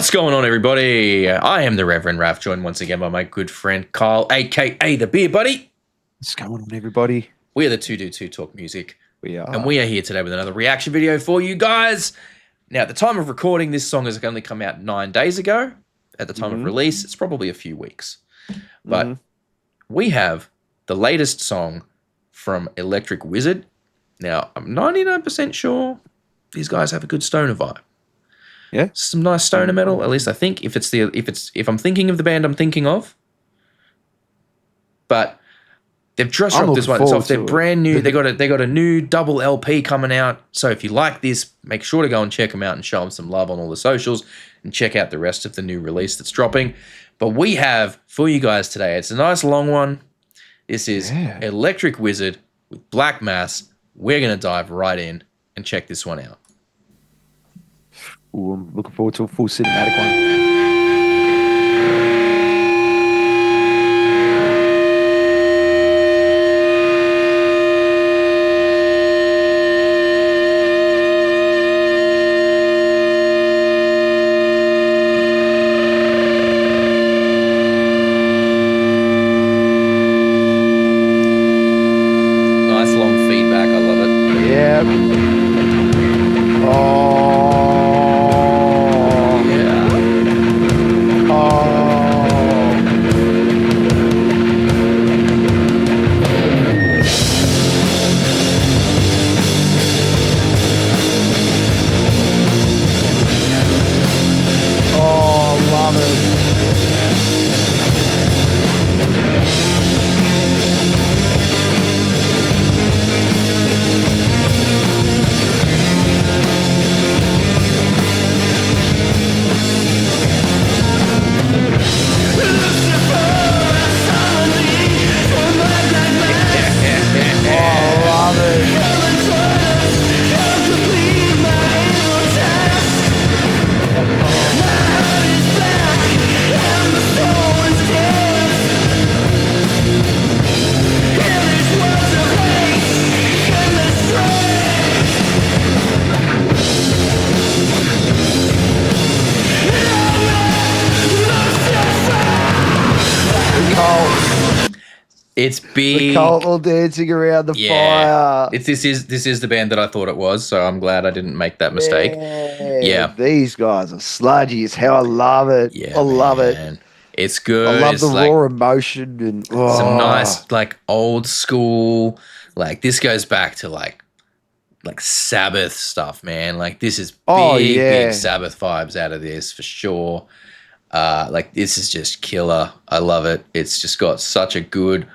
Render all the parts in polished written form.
What's going on, everybody? I am the Reverend Raff, joined once again by my good friend Kyle, a.k.a. the Beer Buddy. What's going on, everybody? We are the Two Dudes Who Talk Music. We are. And we are here today with another reaction video for you guys. Now, at the time of recording, this song has only come out 9 days ago. At the time of release, it's probably a few weeks. But we have the latest song from Electric Wizard. Now, I'm 99% sure these guys have a good stoner vibe. Yeah, some nice stoner metal. At least I think. If I'm thinking of the band I'm thinking of, but they've just dropped this one. It's off. They're brand new. They got a new double LP coming out. So if you like this, make sure to go and check them out and show them some love on all the socials and check out the rest of the new release that's dropping. But we have for you guys today. It's a nice long one. This is Electric Wizard with Black Mass. We're gonna dive right in and check this one out. Ooh, I'm looking forward to a full cinematic one. Nice long feedback. I love it. Yeah. It's big. The cult all dancing around the fire. This is the band that I thought it was, so I'm glad I didn't make that mistake. Yeah. These guys are sludgy as hell. I love it. Yeah, I love it. It's good. I love it's the raw emotion and some nice, like, old school. Like, this goes back to like Sabbath stuff, man. Like, this is big Sabbath vibes out of this for sure. Like, this is just killer. I love it. It's just got such a good,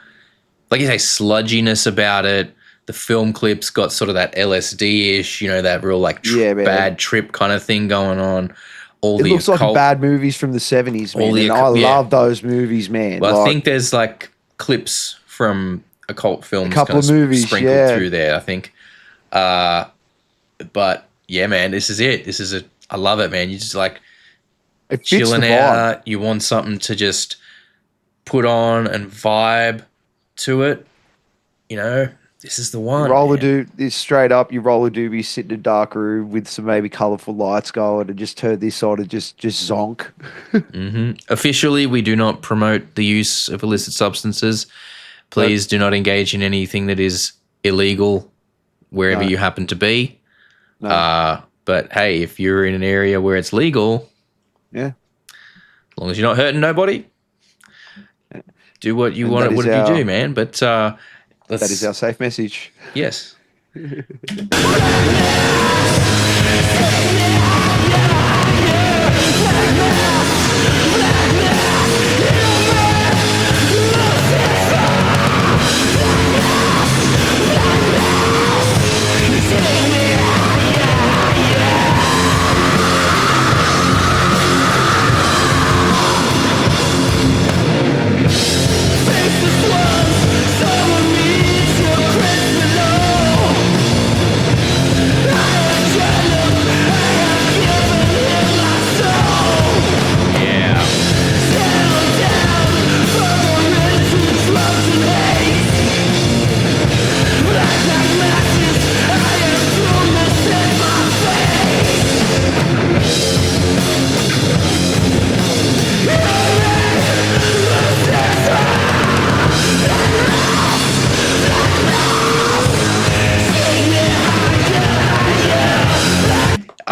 like you say, sludginess about it. The film clip's got sort of that LSD-ish, you know, that real like bad trip kind of thing going on. It looks like bad movies from the 70s, man. And I love those movies, man. Well, I think there's like clips from occult films, a couple of movies sprinkled through there, I think. But yeah, man, this is it. I love it, man. You just like chilling out. You want something to just put on and vibe to it. You know, this is the one. This straight up. You roll a doobie, sit in a dark room with some maybe colourful lights going, and just turn this on and just zonk. Officially, we do not promote the use of illicit substances. Please do not engage in anything that is illegal wherever you happen to be. But hey, if you're in an area where it's legal, as long as you're not hurting nobody, do what you want. What you do, man? But that is our safe message. Yes.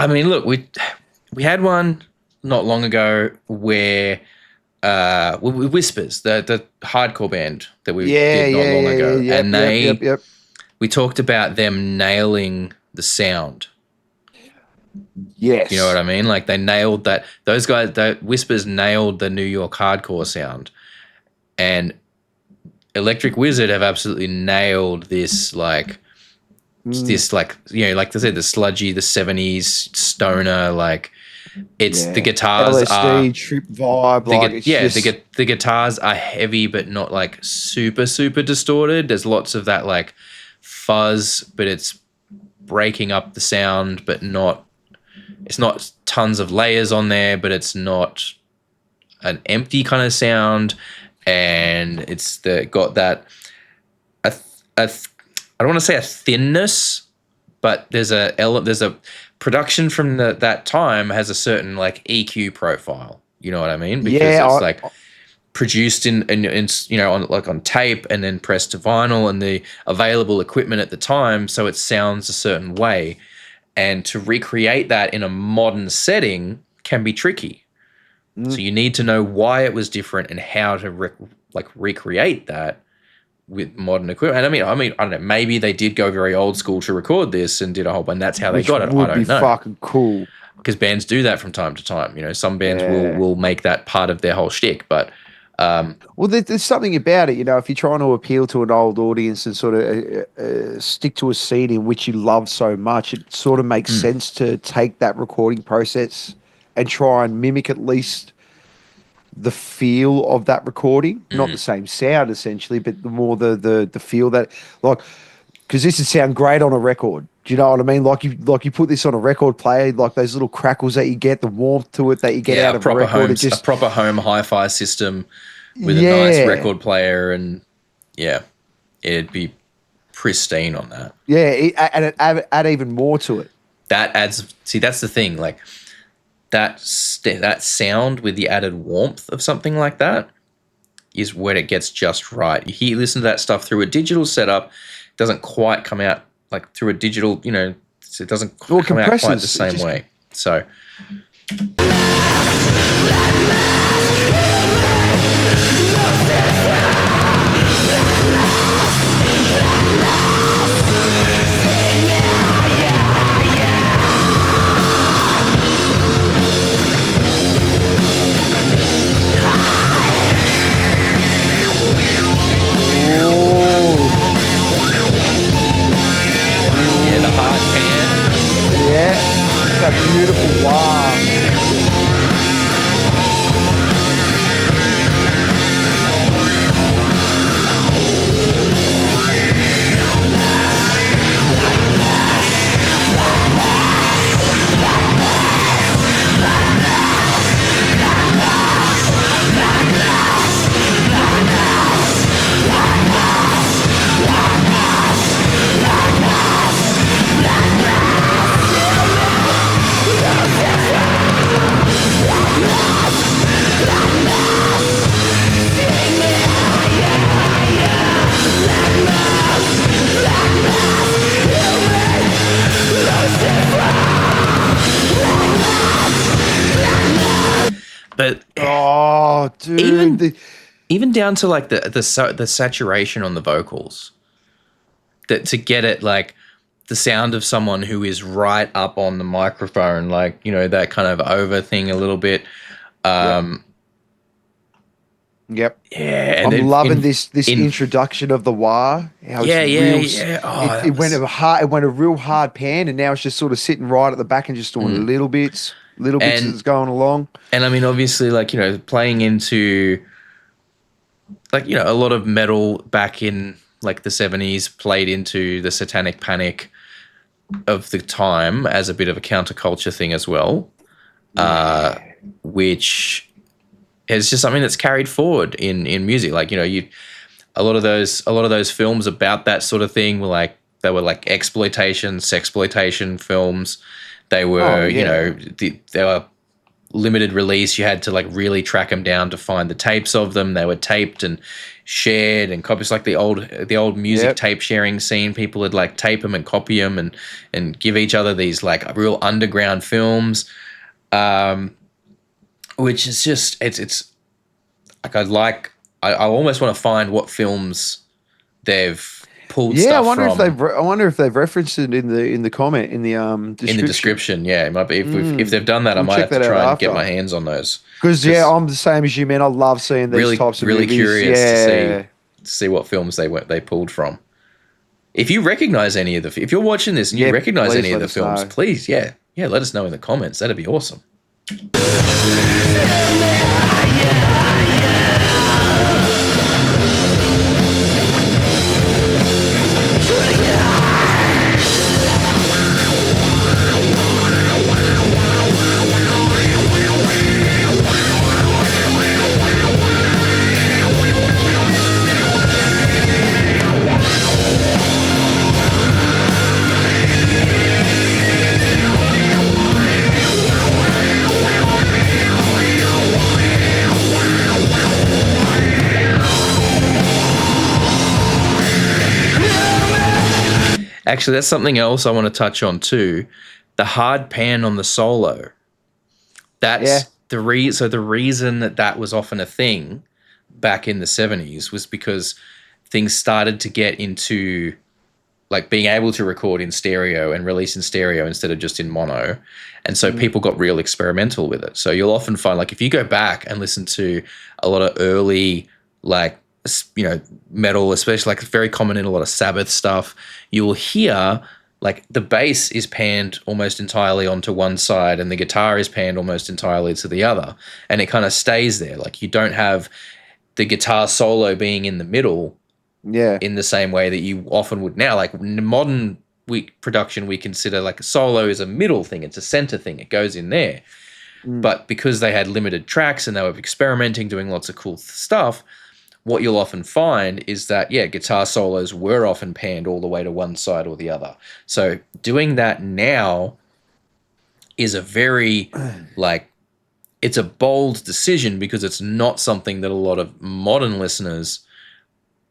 I mean, look, we had one not long ago where with Whispers, the hardcore band that we Yeah, did not yeah, long yeah, ago, yeah. and Yep. we talked about them nailing the sound. You know what Yes. I mean? Like they nailed that. Those guys, the Whispers nailed the New York hardcore sound, and Electric Wizard have absolutely nailed Mm, this like like I said, the sludgy, the '70s stoner. Like it's the yeah. guitars are LSD trip vibe. Like it's just the guitars are heavy, but not like super distorted. There's lots of that like fuzz, but it's breaking up the sound, but not. It's not tons of layers on there, but it's not an empty kind of sound, and it's got that a, a I don't want to say a thinness, but there's a production from that time has a certain like EQ profile. You know what I mean? Because yeah. it's like produced in on tape and then pressed to vinyl and the available equipment at the time, so it sounds a certain way. And to recreate that in a modern setting can be tricky. So Mm, you need to know why it was different and how to recreate that with modern equipment. And I don't know. Maybe they did go very old school to record this and did a whole, and that's how they which got it. I would be don't know, fucking cool. because bands do that from time to time. Some bands Yeah. will make that part of their whole shtick. But Well, there's something about it, if you're trying to appeal to an old audience and sort of stick to a scene in which you love so much, it sort of makes mm, sense to take that recording process and try and mimic at least the feel of that recording. Not the mm, same sound, essentially, but the more the feel that, like, because this would sound great on a record. Do you know what I mean? Like you put this on a record player, like those little crackles that you get, the warmth to it that you get yeah, out of a record. It a just, proper home hi-fi system with a nice yeah. record player, and yeah, it'd be pristine on that. Yeah, and it add even more to it. That adds. See, that's the thing. Like that sound with the added warmth of something like that is when it gets just right. Listen to that stuff through a digital setup, it doesn't quite come out like through a digital. It doesn't Or come out quite the compressors. It same just way. So oh yeah, the hard pan. yeah, that beautiful wow. But Oh, dude. even even down to like the saturation on the vocals, that to get it like the sound of someone who is right up on the microphone, like that kind of over thing a little bit. Yep. Um, Yep. yeah, and I'm then loving this in introduction of the wah. How it's yeah, real. yeah. Oh, It that went was a hard. It went a real hard pan, and now it's just sort of sitting right at the back and just doing mm. little bits as and it's going along. I mean, obviously, like playing into like a lot of metal back in like the '70s played into the Satanic Panic of the time as a bit of a counterculture thing as well, Yeah. which is just something that's carried forward in music. Like a lot of those films about that sort of thing were like they were like exploitation, sexploitation films. They Oh were yeah. they were limited release. You had to like really track them down to find the tapes of them. They were taped and shared and copies, like the old music tape sharing scene. People would like tape them and copy them and give each other these like real underground films, which is just it's like I almost want to find what films they've pulled stuff from. I wonder if they've referenced it in the comment in the description. In the description, yeah, it might be. If they've done that, I might have to try and get my hands on those. Because I'm the same as you, man. I love seeing these types of really movies. Curious to see what films they pulled from. If you recognize any of the, if you're watching this and you recognize any of the films, please, let us know in the comments. That'd be awesome. Actually, that's something else I want to touch on too. The hard pan on the solo. That's the reason that was often a thing back in the 70s was because things started to get into like being able to record in stereo and release in stereo instead of just in mono. And so people got real experimental with it. So you'll often find, like, if you go back and listen to a lot of early, like, metal, especially, like, it's very common in a lot of Sabbath stuff, you'll hear like the bass is panned almost entirely onto one side and the guitar is panned almost entirely to the other. And it kind of stays there. Like, you don't have the guitar solo being in the middle in the same way that you often would now. Like, modern production, we consider like a solo is a middle thing. It's a center thing. It goes in there. But because they had limited tracks and they were experimenting, doing lots of cool stuff, what you'll often find is that, guitar solos were often panned all the way to one side or the other. So doing that now is a very, like, it's a bold decision because it's not something that a lot of modern listeners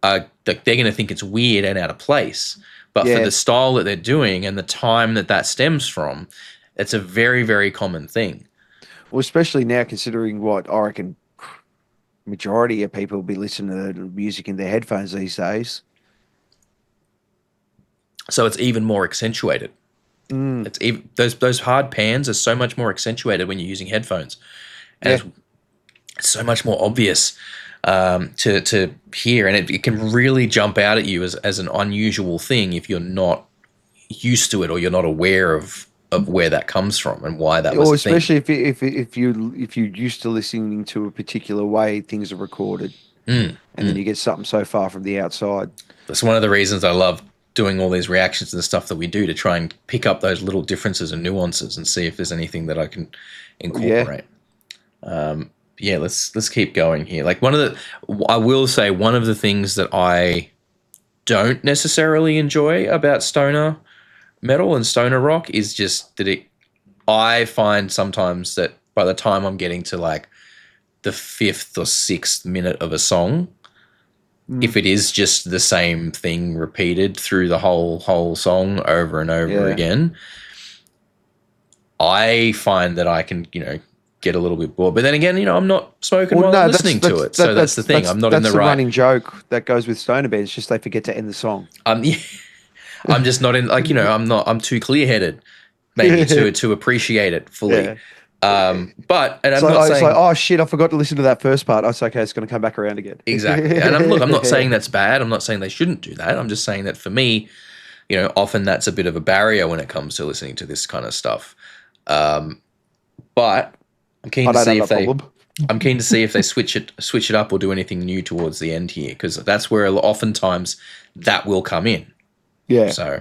are, they're going to think it's weird and out of place. But for the style that they're doing and the time that stems from, it's a very, very common thing. Well, especially now, considering what I reckon majority of people will be listening to music in their headphones these days. So it's even more accentuated. It's even, those hard pans are so much more accentuated when you're using headphones, and it's so much more obvious to hear, and it can really jump out at you as an unusual thing if you're not used to it or you're not aware of where that comes from and why that was. Or especially if you're used to listening to a particular way things are recorded, and then you get something so far from the outside. That's one of the reasons I love doing all these reactions to the stuff that we do, to try and pick up those little differences and nuances and see if there's anything that I can incorporate. Let's keep going here. Like, I will say one of the things that I don't necessarily enjoy about stoner metal and stoner rock is just that I find sometimes that by the time I'm getting to like the 5th or 6th minute of a song, if it is just the same thing repeated through the whole song over and over again, I find that I can, get a little bit bored. But then again, I'm not smoking while I'm listening to it. So that's the thing. I'm not in the right. That's the running joke that goes with stoner bands. Just they forget to end the song. I'm just not in, like, I'm too clear-headed maybe to appreciate it fully. But, and I'm not saying, it's like, oh shit, I forgot to listen to that first part. Oh, it's okay, it's going to come back around again. Exactly. And I'm not saying that's bad. I'm not saying they shouldn't do that. I'm just saying that for me, often that's a bit of a barrier when it comes to listening to this kind of stuff. But I'm keen to see if they switch it up or do anything new towards the end here, because that's where oftentimes that will come in. Yeah. So.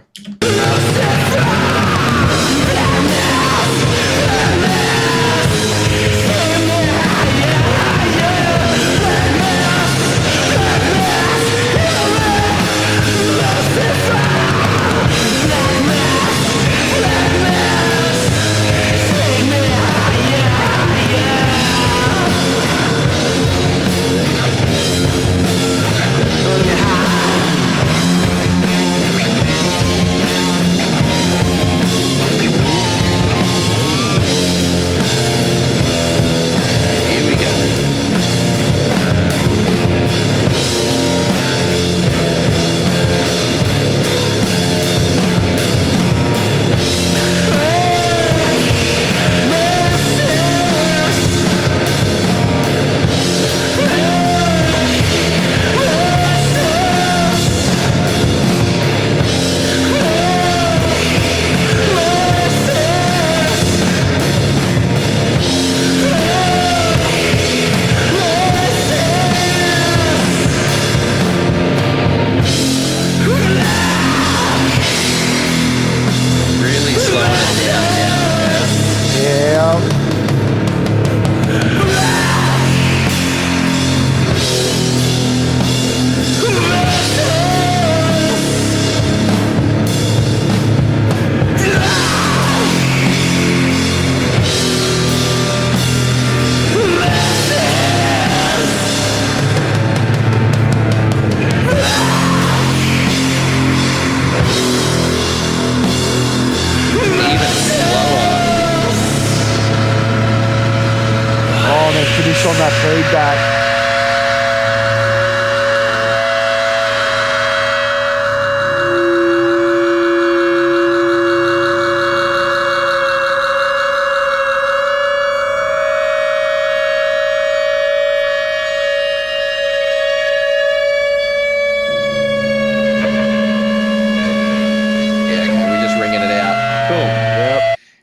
focus on that feedback.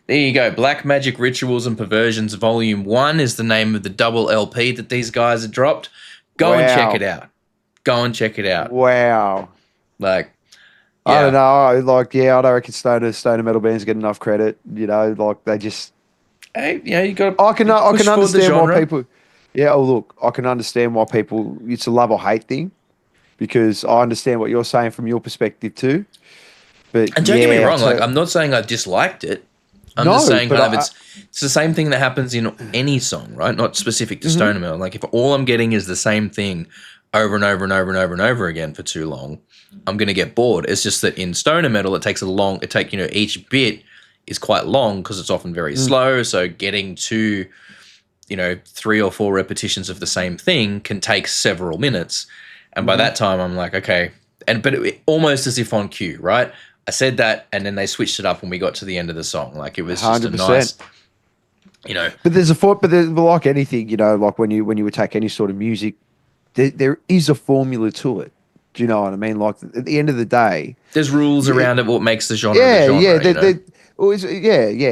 There you go. Black Magic Rituals and Perversions Volume 1 is the name of the double LP that these guys have dropped. Go and check it out. Go and check it out. Wow. Like, yeah. I don't know. Like, yeah, I don't reckon stoner metal bands get enough credit. You know, like they just. Hey, yeah, you got. I can understand why people. Yeah, oh look, I can understand why people. It's a love or hate thing, because I understand what you're saying from your perspective too. But and don't get me wrong, like I'm not saying I disliked it. I'm just saying kind of it's the same thing that happens in any song, right? Not specific to stoner metal. Like if all I'm getting is the same thing over and over and over and over and over again for too long, I'm going to get bored. It's just that in stoner metal, each bit is quite long because it's often very slow. So getting to, 3 or 4 repetitions of the same thing can take several minutes. And by that time I'm like, okay, but almost as if on cue, right? I said that, and then they switched it up when we got to the end of the song. Like it was just 100%. A nice, But there's like anything, like when you would take any sort of music, there is a formula to it. Do you know what I mean? Like at the end of the day, there's rules around it. What makes the genre? The genre,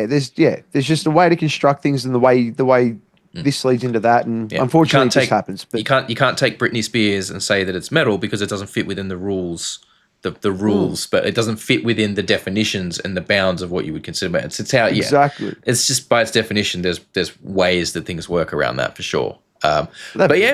There's just a way to construct things, and the way this leads into that, and unfortunately, it just happens. But you can't take Britney Spears and say that it's metal because it doesn't fit within the rules. The rules, but it doesn't fit within the definitions and the bounds of what you would consider. It's how exactly. It's just by its definition. There's ways that things work around that for sure. That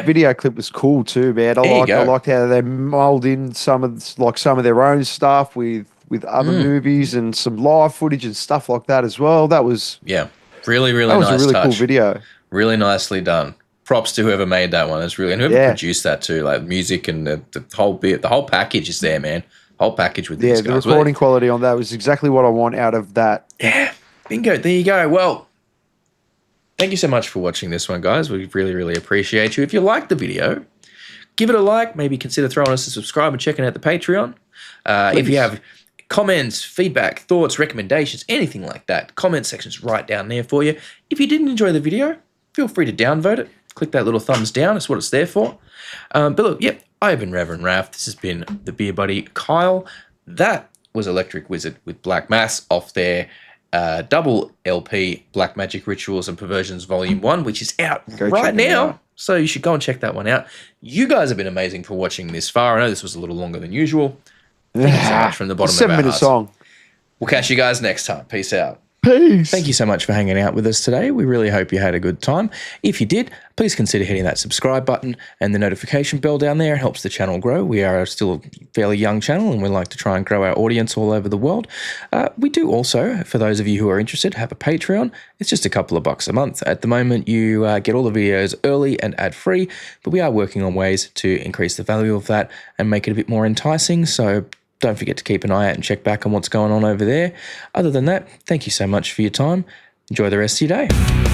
video clip was cool too, man. I liked how they mold in some of their own stuff with other movies and some live footage and stuff like that as well. That was really nice. That was a really touch. Cool video. Really nicely done. Props to whoever made that one. It's really and whoever produced that too. Like music and the whole package is there, man. Whole package with these guys. The recording quality on that was exactly what I want out of that. Yeah, bingo. There you go. Well, thank you so much for watching this one, guys. We really appreciate you. If you liked the video, give it a like. Maybe consider throwing us a subscribe and checking out the Patreon. If you have comments, feedback, thoughts, recommendations, anything like that, comment section's right down there for you. If you didn't enjoy the video, feel free to downvote it. Click that little thumbs down. That's what it's there for. But look, I've been Reverend Raff. This has been the beer buddy Kyle. That was Electric Wizard with Black Mass off their double LP Black Magic Rituals and Perversions Volume 1, which is out right now. So you should go and check that one out. You guys have been amazing for watching this far. I know this was a little longer than usual. Thank you so much from the bottom of our hearts. 7-minute song. We'll catch you guys next time. Peace out. Peace. Thank you so much for hanging out with us today. We really hope you had a good time. If you did, please consider hitting that subscribe button and the notification bell down there. It helps the channel grow. We are still a fairly young channel and we like to try and grow our audience all over the world. We do also, for those of you who are interested, have a Patreon. It's just a couple of bucks a month. At the moment, you get all the videos early and ad-free, but we are working on ways to increase the value of that and make it a bit more enticing. So don't forget to keep an eye out and check back on what's going on over there. Other than that, thank you so much for your time. Enjoy the rest of your day.